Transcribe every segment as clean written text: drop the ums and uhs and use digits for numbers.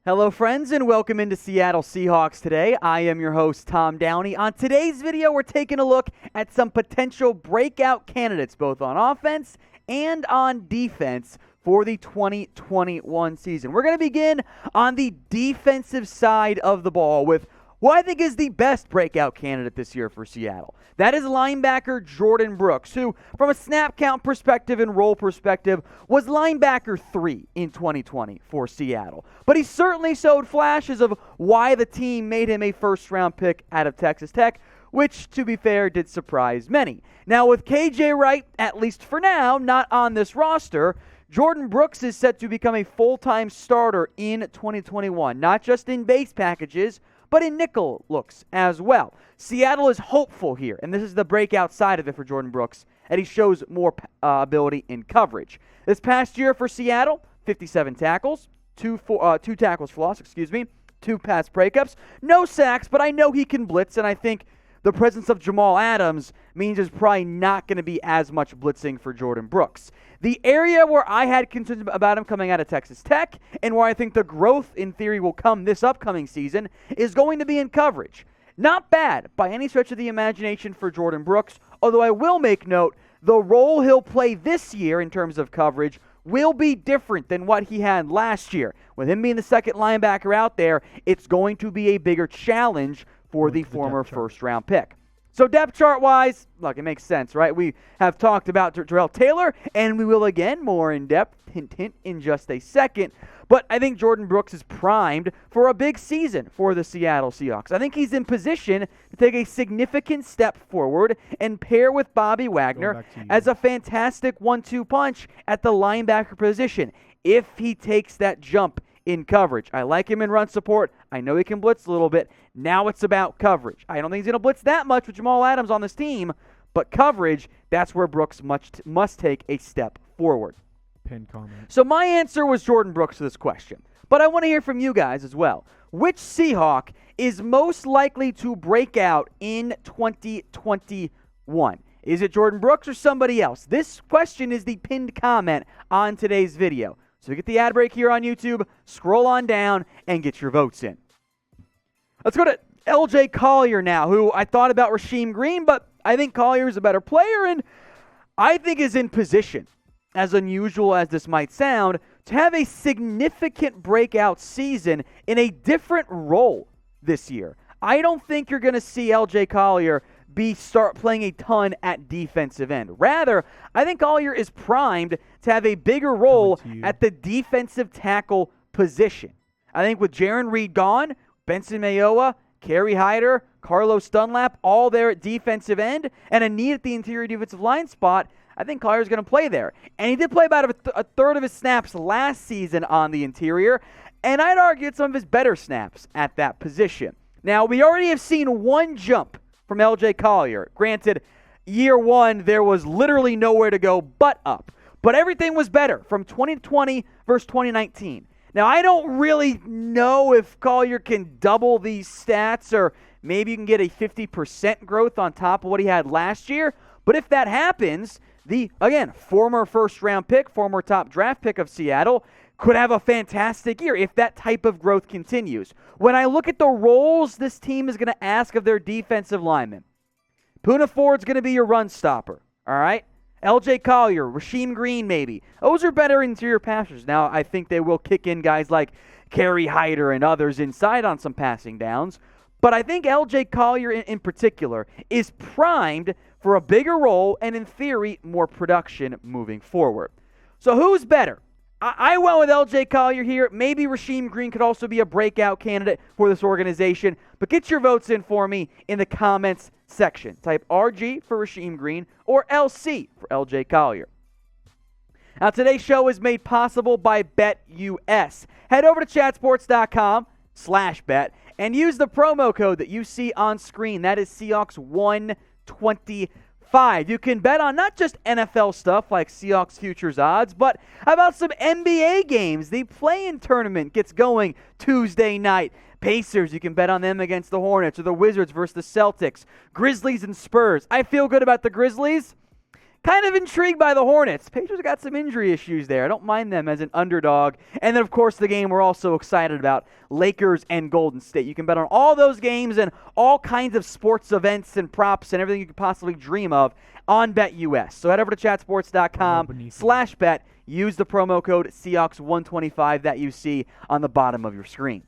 Hello, friends, and welcome into Seattle Seahawks Today. I am your host, Tom Downey. On today's video, we're taking a look at some potential breakout candidates, both on offense and on defense, for the 2021 season. We're going to begin on the defensive side of the ball with what I think is the best breakout candidate this year for Seattle. That is linebacker Jordyn Brooks, who, from a snap count perspective and role perspective, was linebacker 3 in 2020 for Seattle. But he certainly showed flashes of why the team made him a first-round pick out of Texas Tech, which, to be fair, did surprise many. Now, with KJ Wright, at least for now, not on this roster, Jordyn Brooks is set to become a full-time starter in 2021, not just in base packages, but in nickel looks as well. Seattle is hopeful here, and this is the breakout side of it for Jordyn Brooks, and he shows more ability in coverage. This past year for Seattle, 57 tackles, two tackles for loss, 2 pass breakups, no sacks, but I know he can blitz, and I think the presence of Jamal Adams means there's probably not going to be as much blitzing for Jordyn Brooks. The area where I had concerns about him coming out of Texas Tech and where I think the growth in theory will come this upcoming season is going to be in coverage. Not bad by any stretch of the imagination for Jordyn Brooks, although I will make note the role he'll play this year in terms of coverage will be different than what he had last year. With him being the second linebacker out there, it's going to be a bigger challenge for the former first-round pick. So depth chart-wise, look, it makes sense, right? We have talked about Darrell Taylor, and we will again more in depth, hint, hint, in just a second. But I think Jordyn Brooks is primed for a big season for the Seattle Seahawks. I think he's in position to take a significant step forward and pair with Bobby Wagner as a fantastic 1-2 punch at the linebacker position if he takes that jump in coverage. I like him in run support. I know he can blitz a little bit. Now it's about coverage. I don't think he's going to blitz that much with Jamal Adams on this team, but coverage, that's where Brooks must take a step forward. Pin comment. So my answer was Jordyn Brooks to this question, but I want to hear from you guys as well. Which Seahawk is most likely to break out in 2021? Is it Jordyn Brooks or somebody else? This question is the pinned comment on today's video. So get the ad break here on YouTube, scroll on down, and get your votes in. Let's go to L.J. Collier now, who I thought about Rasheem Green, but I think Collier is a better player, and I think is in position, as unusual as this might sound, to have a significant breakout season in a different role this year. I don't think you're going to see L.J. Collier start playing a ton at defensive end. Rather, I think Collier is primed to have a bigger role at the defensive tackle position. I think with Jarran Reed gone, Benson Mayowa, Kerry Hyder, Carlos Dunlap, all there at defensive end, and a need at the interior defensive line spot, I think Collier's going to play there. And he did play about a third of his snaps last season on the interior, and I'd argue it's some of his better snaps at that position. Now, we already have seen one jump from L.J. Collier. Granted, year one, there was literally nowhere to go but up. But everything was better from 2020 versus 2019. Now, I don't really know if Collier can double these stats, or maybe you can get a 50% growth on top of what he had last year. But if that happens, again, former first-round pick, former top draft pick of Seattle, could have a fantastic year if that type of growth continues. When I look at the roles this team is going to ask of their defensive linemen, Poona Ford's going to be your run stopper, all right? L.J. Collier, Rasheem Green maybe. Those are better interior passers. Now, I think they will kick in guys like Kerry Hyder and others inside on some passing downs. But I think L.J. Collier in particular is primed for a bigger role and, in theory, more production moving forward. So who's better? I went with L.J. Collier here. Maybe Rasheem Green could also be a breakout candidate for this organization. But get your votes in for me in the comments section. Type RG for Rasheem Green or LC for L.J. Collier. Now, today's show is made possible by BetUS. Head over to chatsports.com/bet and use the promo code that you see on screen. That is Seahawks 125. You can bet on not just NFL stuff like Seahawks futures odds, but how about some NBA games? The play-in tournament gets going Tuesday night. Pacers, you can bet on them against the Hornets, or the Wizards versus the Celtics. Grizzlies and Spurs. I feel good about the Grizzlies. kind of intrigued by the Hornets. Pacers got some injury issues there. I don't mind them as an underdog. And then, of course, the game we're also excited about, Lakers and Golden State. You can bet on all those games and all kinds of sports events and props and everything you could possibly dream of on BetUS. So head over to chatsports.com/bet. Use the promo code Seahawks125 that you see on the bottom of your screen.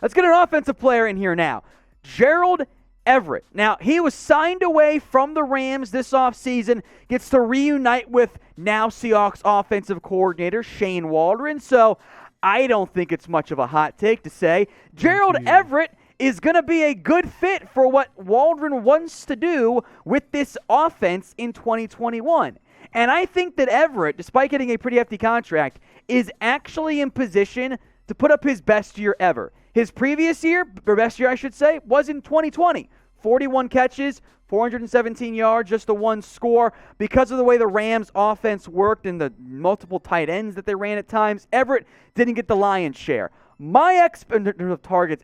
Let's get an offensive player in here now. Gerald Everett. Now, he was signed away from the Rams this offseason, gets to reunite with now Seahawks offensive coordinator Shane Waldron, so I don't think it's much of a hot take to say Gerald Everett is going to be a good fit for what Waldron wants to do with this offense in 2021. And I think that Everett, despite getting a pretty hefty contract, is actually in position to put up his best year ever. His previous year, or best year I should say, was in 2020. 41 catches, 417 yards, just the one score. Because of the way the Rams offense worked and the multiple tight ends that they ran at times, Everett didn't get the lion's share. Targets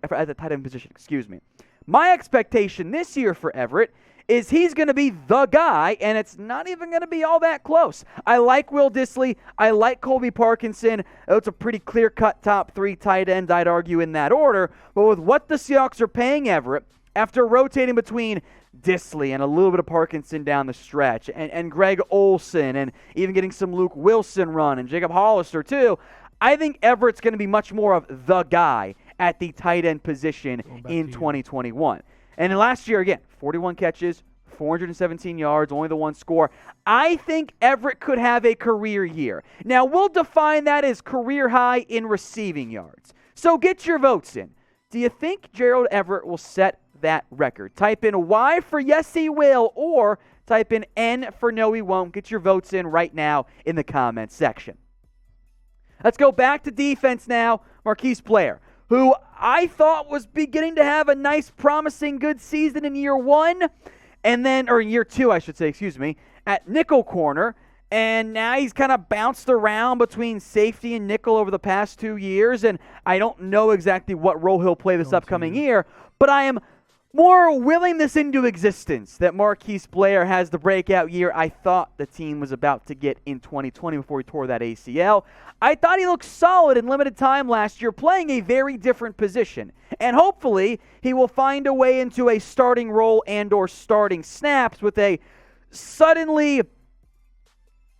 at the tight end position, My expectation this year for Everett is he's going to be the guy, and it's not even going to be all that close. I like Will Dissly. I like Colby Parkinson. It's a pretty clear-cut top three tight ends, I'd argue, in that order. But with what the Seahawks are paying Everett, after rotating between Dissly and a little bit of Parkinson down the stretch, and Greg Olsen, and even getting some Luke Wilson run, and Jacob Hollister too, I think Everett's going to be much more of the guy at the tight end position in 2021. And last year, again, 41 catches, 417 yards, only the one score. I think Everett could have a career year. Now, we'll define that as career high in receiving yards. So get your votes in. Do you think Gerald Everett will set that record? Type in Y for yes, he will, or type in N for no, he won't. Get your votes in right now in the comments section. Let's go back to defense now. Marquise Blair, who I thought was beginning to have a nice, promising, good season in year one, and then, or in year two, I should say, at nickel corner, and now he's kind of bounced around between safety and nickel over the past 2 years, and I don't know exactly what role he'll play this upcoming year, but I am more willing this into existence that Marquise Blair has the breakout year I thought the team was about to get in 2020 before he tore that ACL. I thought he looked solid in limited time last year, playing a very different position. And hopefully he will find a way into a starting role and or starting snaps with a suddenly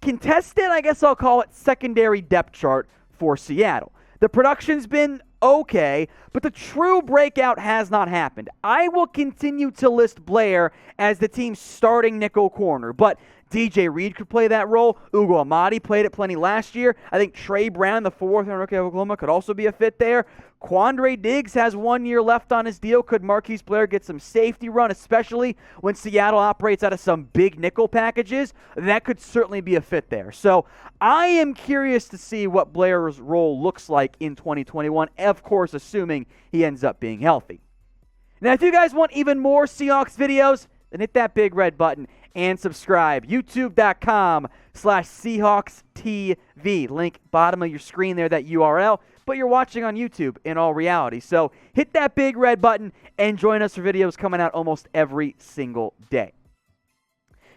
contested, I guess I'll call it, secondary depth chart for Seattle. The production's been okay, but the true breakout has not happened. I will continue to list Blair as the team's starting nickel corner, but DJ Reed could play that role. Ugo Amadi played it plenty last year. I think Trey Brown, the fourth rookie of Oklahoma, could also be a fit there. Quandre Diggs has 1 year left on his deal. Could Marquise Blair get some safety run, especially when Seattle operates out of some big nickel packages? That could certainly be a fit there. So I am curious to see what Blair's role looks like in 2021, of course, assuming he ends up being healthy. Now, if you guys want even more Seahawks videos, then hit that big red button and subscribe. YouTube.com/SeahawksTV. Link bottom of your screen there, that URL. But you're watching on YouTube in all reality. So hit that big red button and join us for videos coming out almost every single day.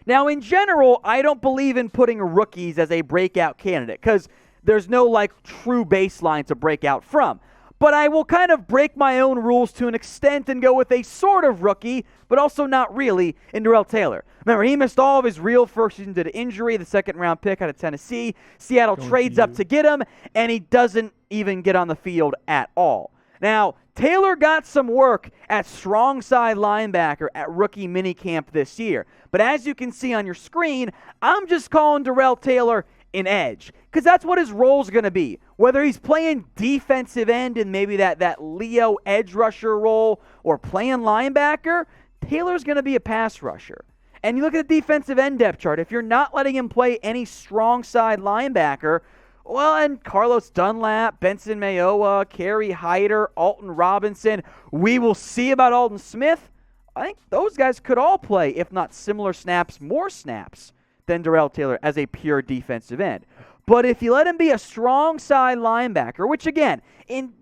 Now, in general, I don't believe in putting rookies as a breakout candidate because there's no, true baseline to break out from. But I will kind of break my own rules to an extent and go with a sort of rookie, but also not really, in Darrell Taylor. Remember, he missed all of his real first season due to injury, the second-round pick out of Tennessee. Seattle trades up to get him, and he doesn't even get on the field at all. Now, Taylor got some work at strong side linebacker at rookie minicamp this year. But as you can see on your screen, I'm just calling Darrell Taylor an edge, because that's what his role's going to be. Whether he's playing defensive end in maybe that Leo edge rusher role or playing linebacker, Taylor's going to be a pass rusher. And you look at the defensive end depth chart, if you're not letting him play any strong side linebacker, well, and Carlos Dunlap, Benson Mayowa, Kerry Hyder, Alton Robinson, we will see about Alden Smith. I think those guys could all play, if not similar snaps, more snaps than Darrell Taylor as a pure defensive end. But if you let him be a strong side linebacker, which again,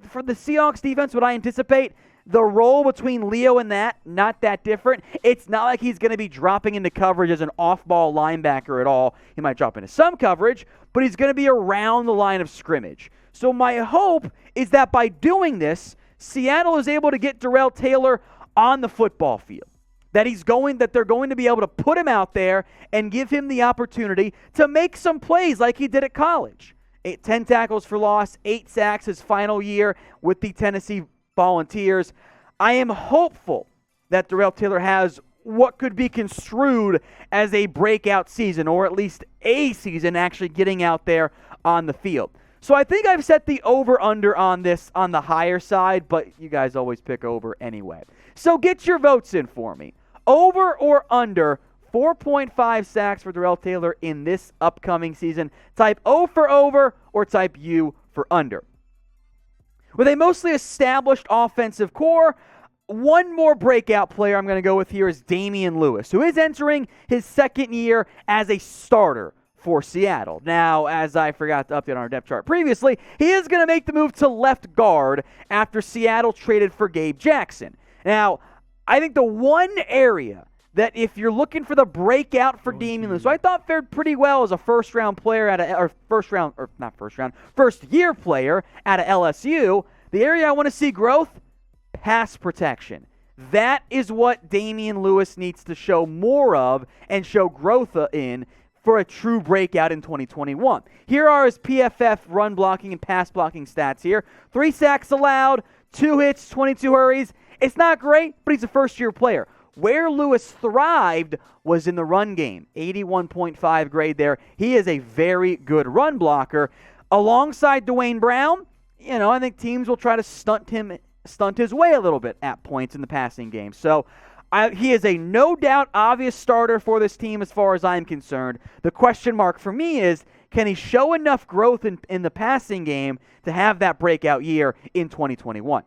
for the Seahawks defense, what I anticipate, The role between Leo and that, not that different. It's not like he's going to be dropping into coverage as an off-ball linebacker at all. He might drop into some coverage, but he's going to be around the line of scrimmage. So my hope is that by doing this, Seattle is able to get Darrell Taylor on the football field. That they're going to be able to put him out there and give him the opportunity to make some plays like he did at college. 10 tackles for loss, 8 sacks his final year with the Tennessee Volunteers. I am hopeful that Darrell Taylor has what could be construed as a breakout season, or at least a season actually getting out there on the field. So I think I've set the over-under on this on the higher side, but you guys always pick over anyway. So get your votes in for me. Over or under 4.5 sacks for Darrell Taylor in this upcoming season. Type O for over or type U for under. With a mostly established offensive core, one more breakout player I'm going to go with here is Damien Lewis, who is entering his second year as a starter for Seattle. Now, as I forgot to update on our depth chart previously, he is going to make the move to left guard after Seattle traded for Gabe Jackson. Now, I think the one area that if you're looking for the breakout for Damien Lewis, so I thought fared pretty well as a first year player out of LSU. The area I want to see growth, pass protection. That is what Damien Lewis needs to show more of and show growth in for a true breakout in 2021. Here are his PFF run blocking and pass blocking stats here. 3 sacks allowed, 2 hits, 22 hurries. It's not great, but he's a first-year player. Where Lewis thrived was in the run game. 81.5 grade there. He is a very good run blocker. Alongside Dwayne Brown, I think teams will try to stunt his way a little bit at points in the passing game. So he is a no doubt obvious starter for this team as far as I'm concerned. The question mark for me is, can he show enough growth in the passing game to have that breakout year in 2021?